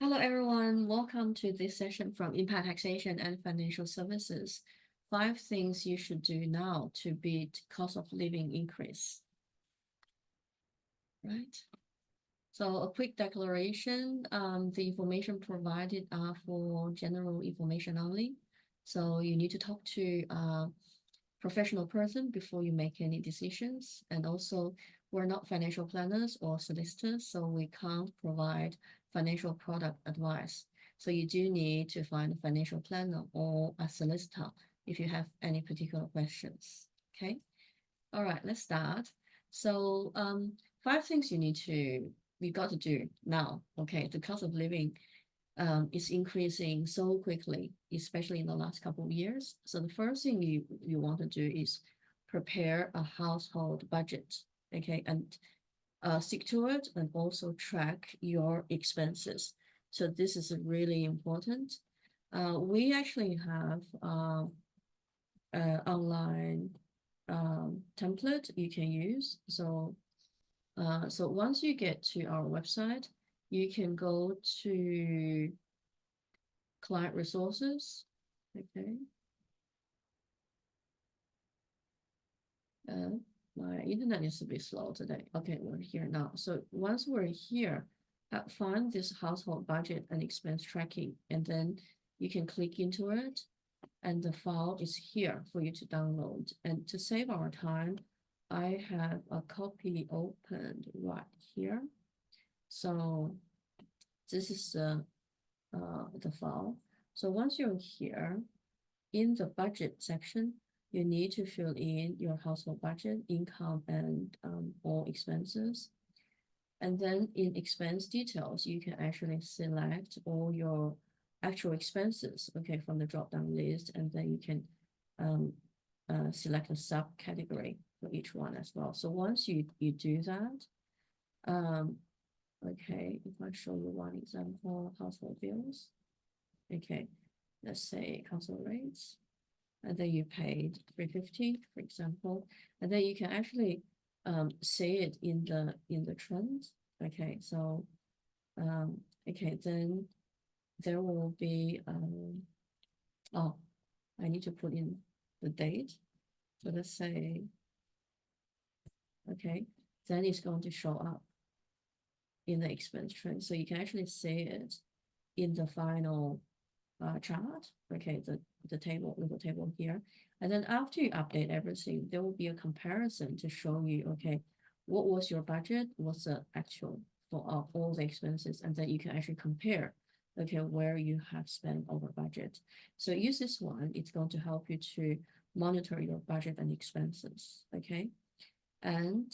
Hello, everyone. Welcome to this session from Impact Taxation and Financial Services. 5 things you should do now to beat cost of living increase. Right. So a quick declaration. The information provided are for general information only. So you need to talk to a professional person before you make any decisions. And also, we're not financial planners or solicitors, so we can't provide financial product advice. So you do need to find a financial planner or a solicitor if you have any particular questions. Okay. All right, let's start. So 5 things you got to do now. Okay, the cost of living is increasing so quickly, especially in the last couple of years. So the first thing you want to do is prepare a household budget. Okay, and stick to it and also track your expenses. So this is really important. We actually have online template you can use. So once you get to our website, you can go to client resources. Okay. My internet is a bit slow today. Okay, we're here now. So once we're here, find this household budget and expense tracking, and then you can click into it, and the file is here for you to download. And to save our time, I have a copy opened right here. So this is the file. So once you're here, in the budget section, you need to fill in your household budget, income, and all expenses. And then in expense details, you can actually select all your actual expenses, okay, from the drop-down list, and then you can select a subcategory for each one as well. So once you do that, okay, if I show you one example, household bills, okay, let's say household rates, and then you paid 350, for example, and then you can actually see it in the trend. Okay, so okay, then there will be oh, I need to put in the date. So let's say, okay, then it's going to show up in the expense trend. So you can actually see it in the final chart. Okay, the table, little table here. And then after you update everything, there will be a comparison to show you, okay, what was your budget, what's the actual for all the expenses, and then you can actually compare, okay, where you have spent over budget. So use this one, it's going to help you to monitor your budget and expenses, okay? And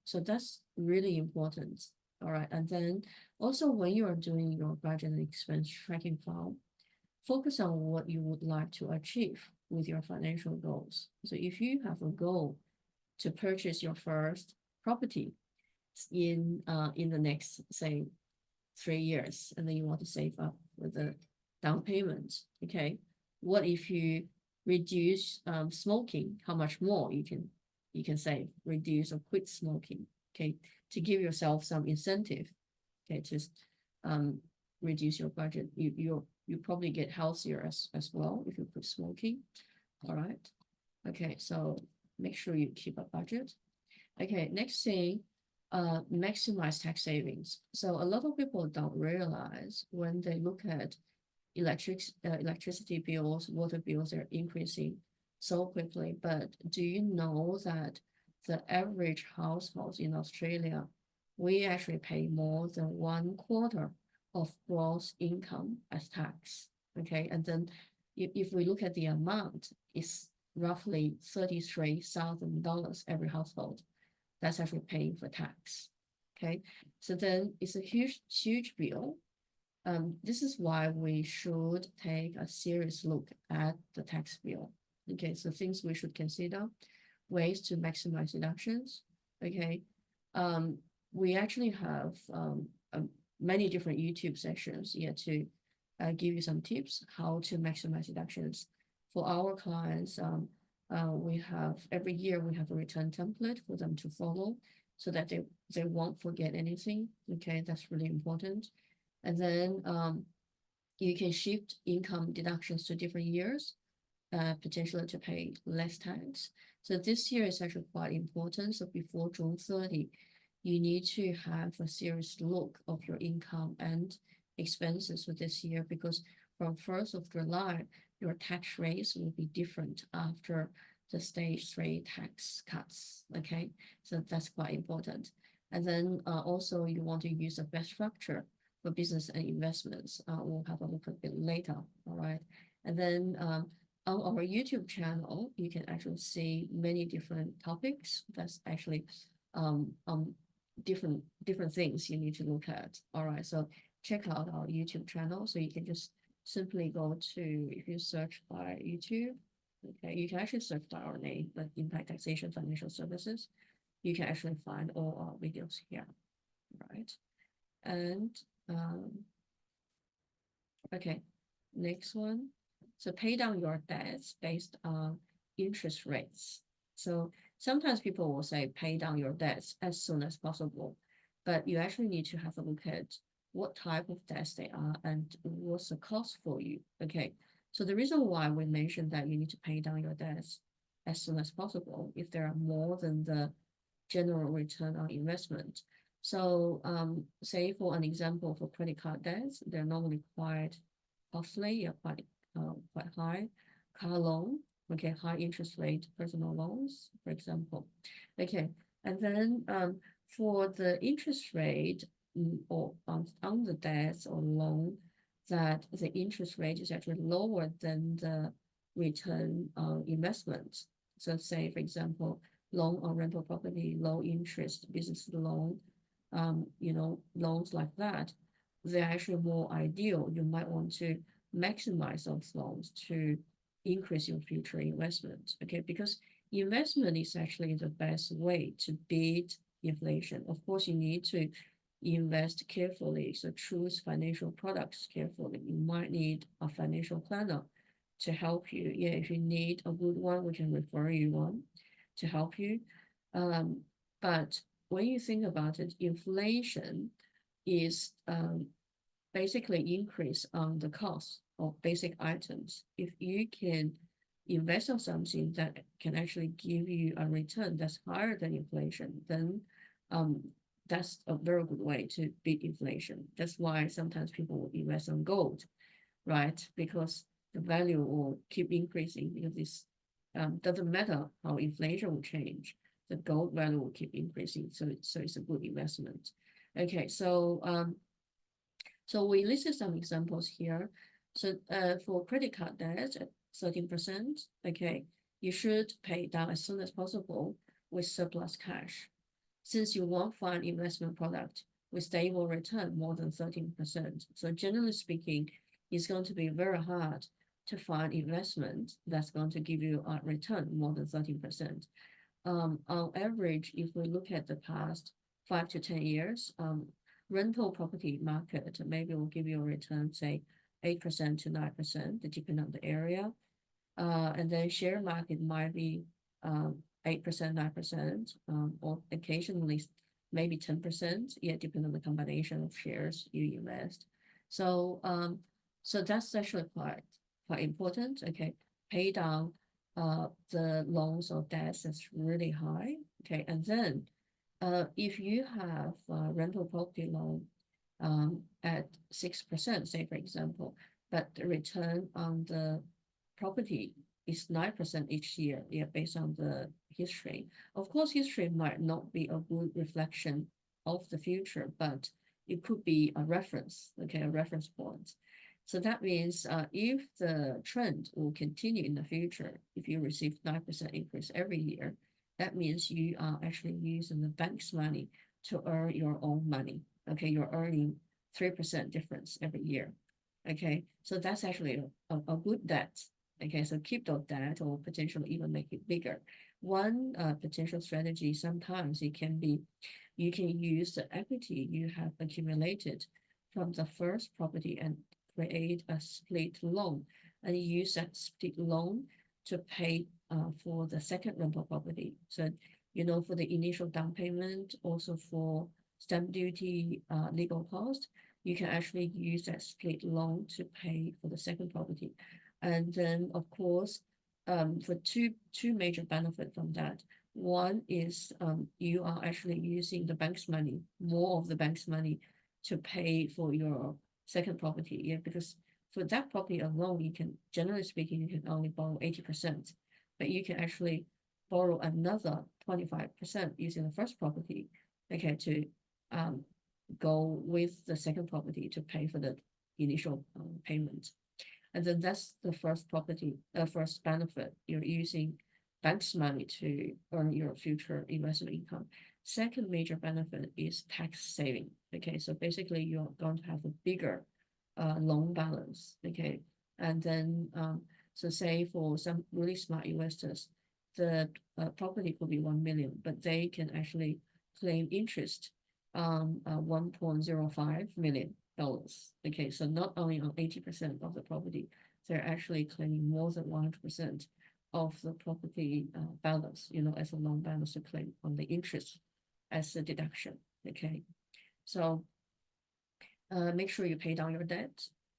so that's really important. All right, and then also when you are doing your budget and expense tracking file, focus on what you would like to achieve with your financial goals. So if you have a goal to purchase your first property in the next, say, 3 years, and then you want to save up with the down payment, okay, what if you reduce smoking? How much more you can save, reduce or quit smoking, okay, to give yourself some incentive, okay, to reduce your budget. You probably get healthier as well if you quit smoking. All right. Okay, so make sure you keep a budget. Okay, next thing, maximize tax savings. So a lot of people don't realize when they look at electricity bills, water bills, they're increasing so quickly. But do you know that the average household in Australia, we actually pay more than 1/4 of gross income as tax? Okay, and then if we look at the amount, it's roughly $33,000 every household that's actually paying for tax. Okay, so then it's a huge bill. This is why we should take a serious look at the tax bill. Okay, so things we should consider, ways to maximize deductions. Okay, we actually have many different YouTube sessions here to give you some tips how to maximize deductions. For our clients, we have every year we have a return template for them to follow so that they won't forget anything. Okay, that's really important. And then you can shift income deductions to different years, potentially to pay less tax. So this year is actually quite important. So before June 30, you need to have a serious look of your income and expenses for this year, because from 1st of July, your tax rates will be different after the stage 3 tax cuts. Okay, so that's quite important. And then also you want to use a best structure for business and investments. We'll have a look a bit later. All right. And then on our YouTube channel, you can actually see many different topics. That's actually different things you need to look at. All right. So check out our YouTube channel. So you can just simply go to, if you search by YouTube, okay, you can actually search by our name, but Impact Taxation Financial Services. You can actually find all our videos here, right? And okay, next one. So pay down your debts based on interest rates. So sometimes people will say pay down your debts as soon as possible, but you actually need to have a look at what type of debts they are and what's the cost for you. Okay, so the reason why we mentioned that you need to pay down your debts as soon as possible if there are more than the general return on investment. So say for an example, for credit card debts, they're normally quite costly, quite high. Car loan, okay, high interest rate personal loans, for example. Okay, and then for the interest rate or on the debts or loan, that the interest rate is actually lower than the return on investment. So say, for example, loan on rental property, low interest business loan, loans like that, they're actually more ideal. You might want to maximize those loans to increase your future investment. Okay, because investment is actually the best way to beat inflation. Of course, you need to invest carefully. So choose financial products carefully. You might need a financial planner to help you. Yeah, if you need a good one, we can refer you one to help you. But when you think about it, inflation is basically increase on the cost of basic items. If you can invest on something that can actually give you a return that's higher than inflation, then that's a very good way to beat inflation. That's why sometimes people will invest on gold, right? Because the value will keep increasing, because this doesn't matter how inflation will change, the gold value will keep increasing. So it's a good investment. Okay, so we listed some examples here. So for credit card debt at 13%, okay, you should pay down as soon as possible with surplus cash. Since you won't find investment product with stable return more than 13%. So generally speaking, it's going to be very hard to find investment that's going to give you a return more than 13%. On average, if we look at the past 5 to 10 years, rental property market maybe will give you a return, say 8% to 9%, depending on the area. And then share market might be 8%, 9%, or occasionally maybe 10%, yeah, depending on the combination of shares you invest. So that's actually quite important. Okay, pay down the loans or debts that's really high. Okay, and then if you have a rental property loan at 6%, say for example, but the return on the property is 9% each year, yeah, based on the history. Of course, history might not be a good reflection of the future, but it could be a reference, okay, a reference point. So that means if the trend will continue in the future, if you receive 9% increase every year, that means you are actually using the bank's money to earn your own money. Okay, you're earning 3% difference every year. Okay, so that's actually a good debt. Okay, so keep those debt or potentially even make it bigger. One potential strategy sometimes it can be you can use the equity you have accumulated from the first property and create a split loan and use that split loan to pay for the second rental property. So, for the initial down payment, also for stamp duty, legal cost, you can actually use that split loan to pay for the second property. And then, of course, for two major benefits from that. One is you are actually using the bank's money, more of the bank's money, to pay for your second property. Yeah, because for that property alone, you can, generally speaking, you can only borrow 80%, but you can actually borrow another 25% using the first property, okay, to go with the second property to pay for the initial payment. And then that's the first first benefit. You're using bank's money to earn your future investment income. Second major benefit is tax saving. Okay, so basically you're going to have a bigger loan balance. Okay, and then so say for some really smart investors, the property could be 1 million, but they can actually claim interest 1.05 million dollars. Okay, so not only on 80% of the property, they're actually claiming more than 100% of the property balance, as a loan balance to claim on the interest as a deduction. Okay, so make sure you pay down your debt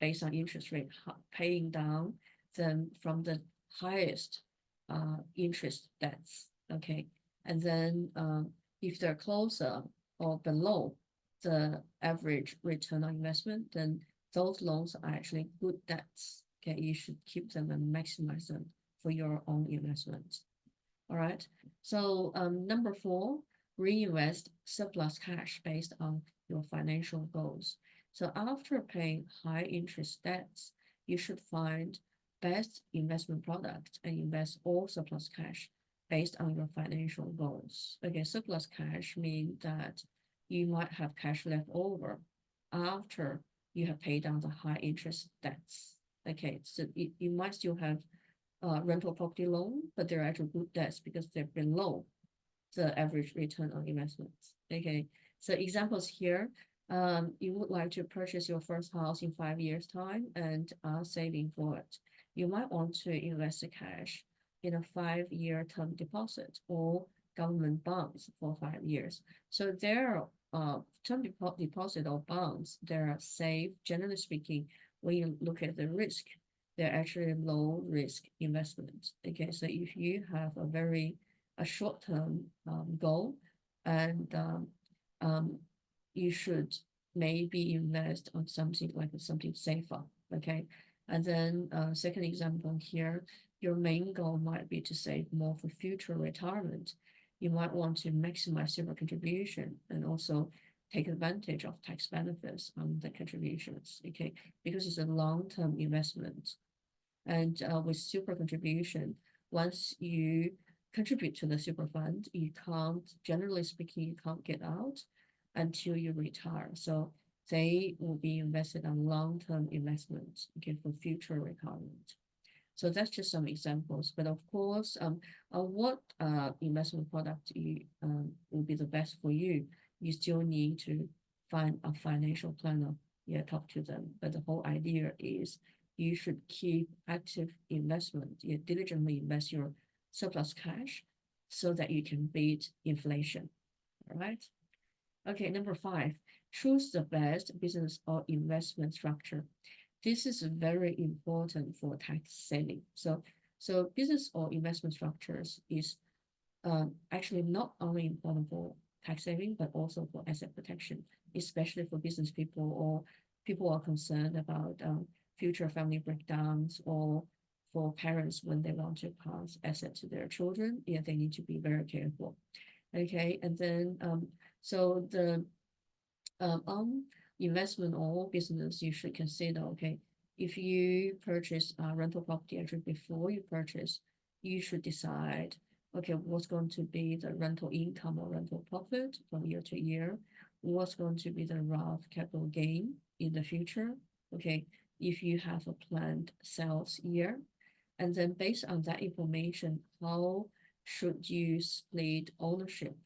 based on interest rate, paying down them from the highest interest debts. Okay, and then if they're closer or below the average return on investment, then those loans are actually good debts. Okay, you should keep them and maximize them for your own investment. All right. So number 4, reinvest surplus cash based on your financial goals. So after paying high interest debts, you should find best investment product and invest all surplus cash based on your financial goals. Okay, surplus cash means that you might have cash left over after you have paid down the high interest debts. Okay, so you might still have rental property loan, but they're actually good debts because they're below the average return on investments. Okay, so examples here, you would like to purchase your first house in 5 years' time and are saving for it. You might want to invest the cash in a 5-year term deposit or government bonds for 5 years. So their term deposit or bonds, they're safe, generally speaking, when you look at the risk, they're actually low risk investments. Okay, so if you have a short term goal, and you should maybe invest on something like something safer. Okay, and then second example here, your main goal might be to save more for future retirement. You might want to maximize your contribution and also take advantage of tax benefits on the contributions. Okay, because it's a long-term investment. And with super contribution, once you contribute to the super fund, you can't, generally speaking, you can't get out until you retire. So they will be invested on long-term investments, okay, for future retirement. So that's just some examples. But of course, what investment product will be the best for you? You still need to find a financial planner. Yeah, talk to them. But the whole idea is you should keep active investment. You diligently invest your surplus cash so that you can beat inflation. All right. Okay, number 5, choose the best business or investment structure. This is very important for tax saving. So business or investment structures is actually not only important for tax saving, but also for asset protection, especially for business people or people are concerned about future family breakdowns, or for parents when they want to pass asset to their children. Yeah, they need to be very careful. Okay, and then so the investment or business, you should consider, okay, if you purchase a rental property, actually before you purchase, you should decide, okay, what's going to be the rental income or rental profit from year to year, what's going to be the rough capital gain in the future, okay, if you have a planned sales year, and then based on that information, how should you split ownership?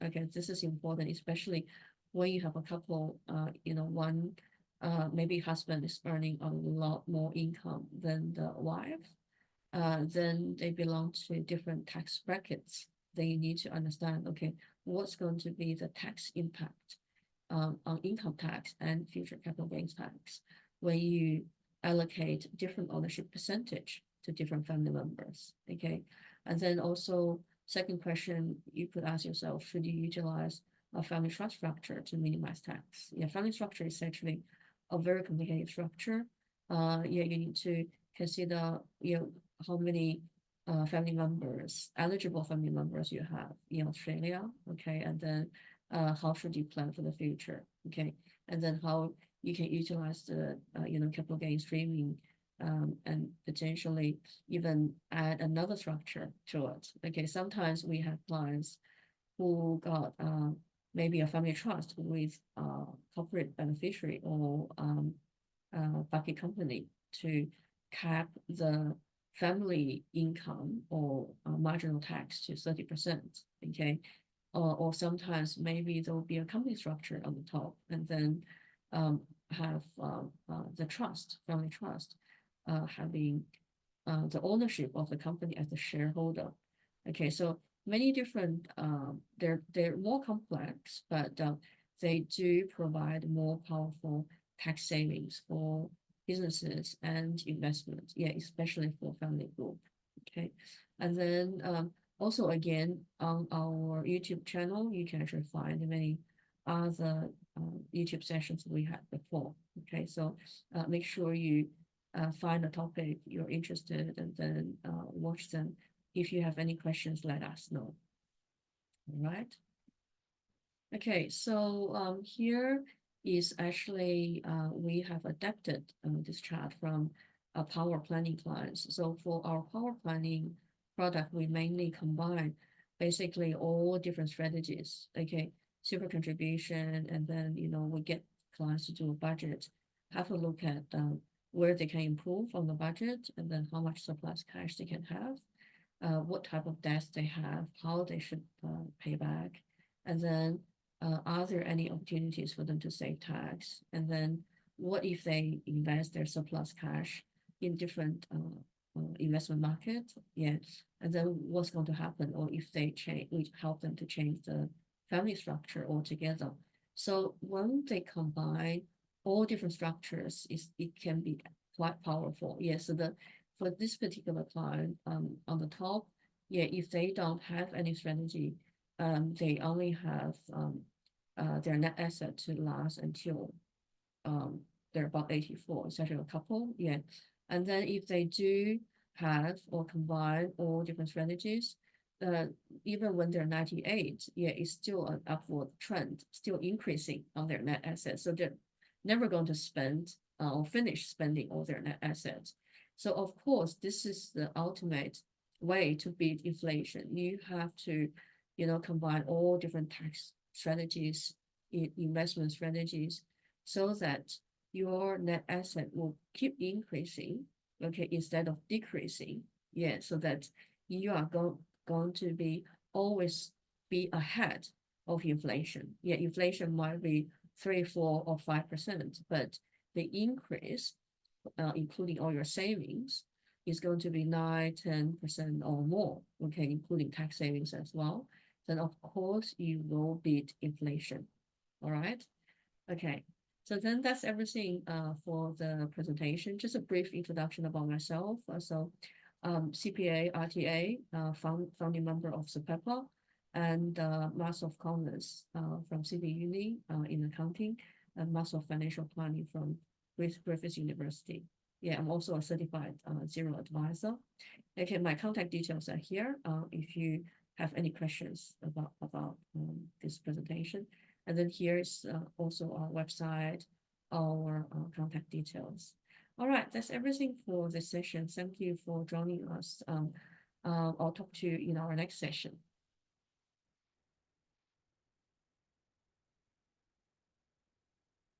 Okay, this is important, especially when you have a couple, one, maybe husband is earning a lot more income than the wife, then they belong to different tax brackets. Then you need to understand, okay, what's going to be the tax impact on income tax and future capital gains tax when you allocate different ownership percentage to different family members. Okay, and then also second question you could ask yourself: should you utilize a family trust structure to minimize tax? Yeah, family structure is actually a very complicated structure. Yeah, you need to consider how many family members, eligible family members you have in Australia. Okay, and then how should you plan for the future? Okay, and then how you can utilize the capital gain streaming and potentially even add another structure to it. Okay, sometimes we have clients who got maybe a family trust with corporate beneficiary or bucket company to cap the family income or marginal tax to 30%. Okay, or sometimes maybe there will be a company structure on the top, and then have the family trust, having the ownership of the company as the shareholder. Okay, so many different, they're more complex, but they do provide more powerful tax savings for businesses and investment. Yeah, especially for family group. Okay, and then also again on our YouTube channel, you can actually find many other YouTube sessions we had before. Okay, so make sure you find a topic you're interested and then watch them. If you have any questions, let us know. All right. Okay, so here is actually we have adapted this chart from a power planning clients. So for our power planning product, we mainly combine basically all different strategies. Okay, super contribution, and then we get clients to do a budget, have a look at where they can improve on the budget, and then how much surplus cash they can have, what type of debts they have, how they should pay back, and then are there any opportunities for them to save tax, and then what if they invest their surplus cash in different investment markets? Yeah, and then what's going to happen, or if they change, we help them to change the family structure altogether. So when they combine all different structures, it can be quite powerful. Yeah, so for this particular client, on the top, yeah, if they don't have any strategy, they only have their net asset to last until they're about 84, especially a couple. Yeah, and then if they do have or combine all different strategies, even when they're 98, yeah, it's still an upward trend, still increasing on their net assets. So they're never going to spend or finish spending all their net assets. So of course, this is the ultimate way to beat inflation. You have to, combine all different tax strategies, investment strategies, so that your net asset will keep increasing, okay, instead of decreasing. Yeah, so that you are going to be always be ahead of inflation. Yeah, inflation might be 3, 4, or 5%, but the increase, including all your savings, is going to be 9, 10% or more, okay, including tax savings as well. Then of course you will beat inflation. All right. Okay. So then that's everything for the presentation. Just a brief introduction about myself. CPA, RTA, founding member of SUPEPA, and Master of Commerce from Sydney Uni in accounting, and Master of Financial Planning from Griffith University. Yeah, I'm also a certified Xero advisor. Okay, my contact details are here if you have any questions about this presentation. And then here is also our website, our contact details. All right, that's everything for this session. Thank you for joining us. I'll talk to you in our next session.